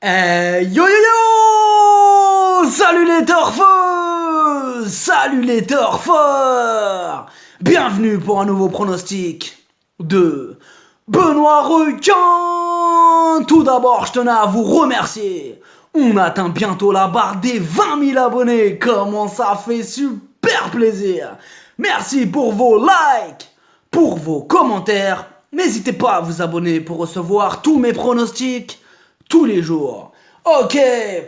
Yo yo yo! Salut les turfeux! Salut les turfeurs! Bienvenue pour un nouveau pronostic de Benoît Requin! Tout d'abord, je tenais à vous remercier. On atteint bientôt la barre des 20 000 abonnés. Comment ça fait super plaisir! Merci pour vos likes, pour vos commentaires. N'hésitez pas à vous abonner pour recevoir tous mes pronostics tous les jours. Ok,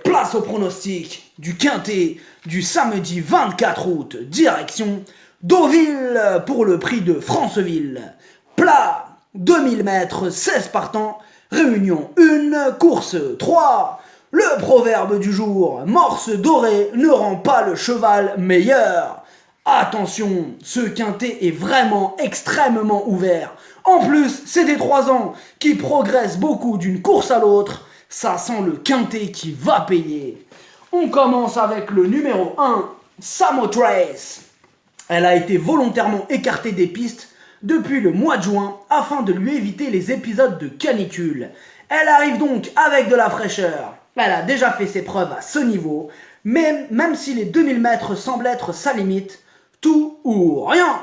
place au pronostic du quintet du samedi 24 août, direction Deauville pour le prix de Franceville. Plat, 2000 mètres, 16 partants, réunion 1, course 3. Le proverbe du jour, morse dorée ne rend pas le cheval meilleur. Attention, ce quintet est vraiment extrêmement ouvert. En plus, c'est des 3 ans qui progressent beaucoup d'une course à l'autre. Ça sent le quintet qui va payer. On commence avec le numéro 1, Samothrace. Elle a été volontairement écartée des pistes depuis le mois de juin afin de lui éviter les épisodes de canicule. Elle arrive donc avec de la fraîcheur. Elle a déjà fait ses preuves à ce niveau, mais même si les 2000 mètres semblent être sa limite, tout ou rien.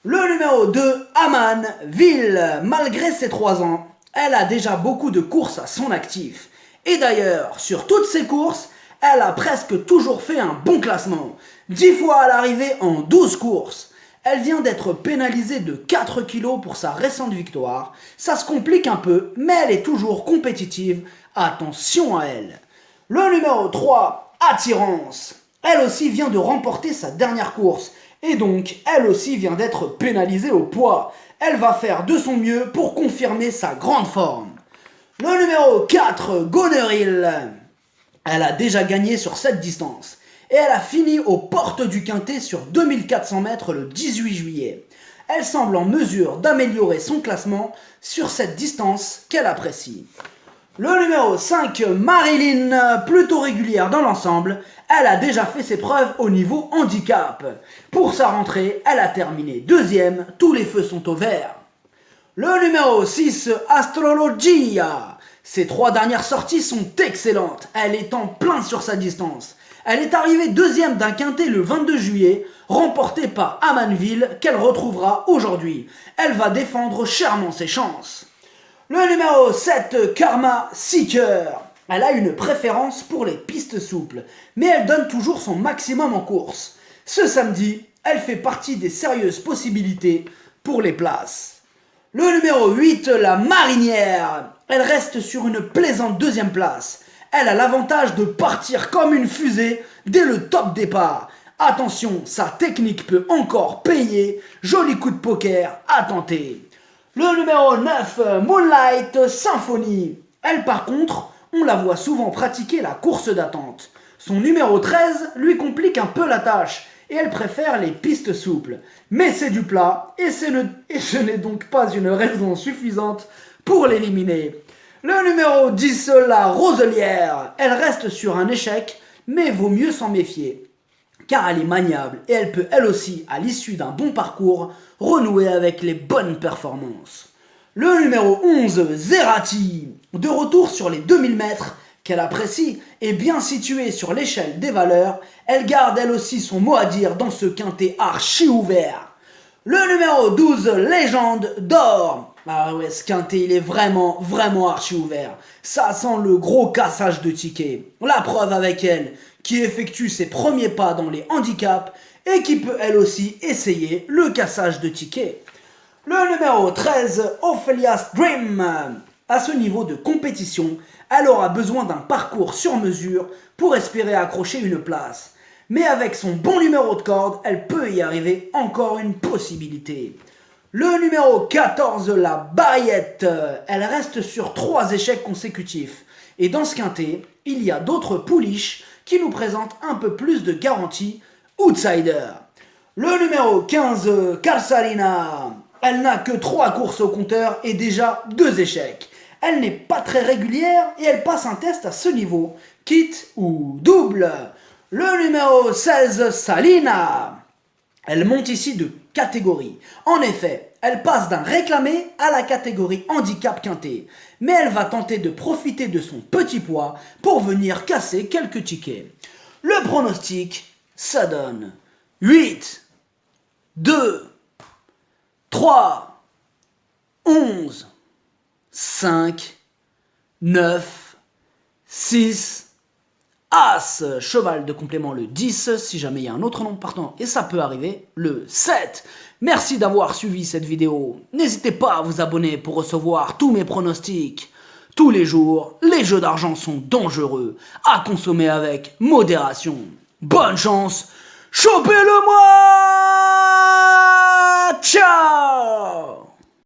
Le numéro 2, Amanville. Malgré ses 3 ans, elle a déjà beaucoup de courses à son actif. Et d'ailleurs, sur toutes ses courses, elle a presque toujours fait un bon classement. 10 fois à l'arrivée en 12 courses. Elle vient d'être pénalisée de 4 kilos pour sa récente victoire. Ça se complique un peu, mais elle est toujours compétitive. Attention à elle. Le numéro 3, Attirance. Elle aussi vient de remporter sa dernière course. Et donc, elle aussi vient d'être pénalisée au poids. Elle va faire de son mieux pour confirmer sa grande forme. Le numéro 4, Goneril. Elle a déjà gagné sur cette distance. Et elle a fini aux portes du quintet sur 2400 mètres le 18 juillet. Elle semble en mesure d'améliorer son classement sur cette distance qu'elle apprécie. Le numéro 5, Marilyn, plutôt régulière dans l'ensemble, elle a déjà fait ses preuves au niveau handicap. Pour sa rentrée, elle a terminé 2e, tous les feux sont au vert. Le numéro 6, Astrologia. Ses 3 dernières sorties sont excellentes, elle est en plein sur sa distance. Elle est arrivée 2e d'un quintet le 22 juillet, remporté par Amanville, qu'elle retrouvera aujourd'hui. Elle va défendre chèrement ses chances. Le numéro 7, Karma Seeker. Elle a une préférence pour les pistes souples, mais elle donne toujours son maximum en course. Ce samedi, elle fait partie des sérieuses possibilités pour les places. Le numéro 8, la Marinière. Elle reste sur une plaisante 2e place. Elle a l'avantage de partir comme une fusée dès le top départ. Attention, sa technique peut encore payer. Joli coup de poker à tenter. Le numéro 9, Moonlight Symphony. Elle par contre, on la voit souvent pratiquer la course d'attente. Son numéro 13 lui complique un peu la tâche et elle préfère les pistes souples. Mais c'est du plat et ce n'est donc pas une raison suffisante pour l'éliminer. Le numéro 10, la Roselière. Elle reste sur un échec, mais vaut mieux s'en méfier. Car elle est maniable et elle peut elle aussi, à l'issue d'un bon parcours, renouer avec les bonnes performances. Le numéro 11, Zerati. De retour sur les 2000 mètres, qu'elle apprécie et bien située sur l'échelle des valeurs, elle garde elle aussi son mot à dire dans ce quintet archi ouvert. Le numéro 12, Légende d'or. Ah ouais, ce quintet il est vraiment archi ouvert. Ça sent le gros cassage de tickets. La preuve avec elle, qui effectue ses premiers pas dans les handicaps et qui peut elle aussi essayer le cassage de tickets. Le numéro 13, Ophelia's Dream. À ce niveau de compétition, elle aura besoin d'un parcours sur mesure pour espérer accrocher une place. Mais avec son bon numéro de corde, elle peut y arriver, encore une possibilité. Le numéro 14, la Barriette. Elle reste sur 3 échecs consécutifs. Et dans ce quintet, il y a d'autres pouliches qui nous présentent un peu plus de garantie outsider. Le numéro 15, Calzarina. Elle n'a que 3 courses au compteur et déjà 2 échecs. Elle n'est pas très régulière et elle passe un test à ce niveau, quitte ou double. Le numéro 16, Salina. Elle monte ici de catégorie. En effet, Elle passe d'un réclamé à la catégorie handicap quinté. Mais elle va tenter de profiter de son petit poids pour venir casser quelques tickets. Le pronostic, ça donne 8, 2, 3, 11, 5, 9, 6, As, cheval de complément le 10, si jamais il y a un autre nom partant, et ça peut arriver, le 7. Merci d'avoir suivi cette vidéo. N'hésitez pas à vous abonner pour recevoir tous mes pronostics. Tous les jours, les jeux d'argent sont dangereux, à consommer avec modération. Bonne chance, chopez-le moi! Ciao!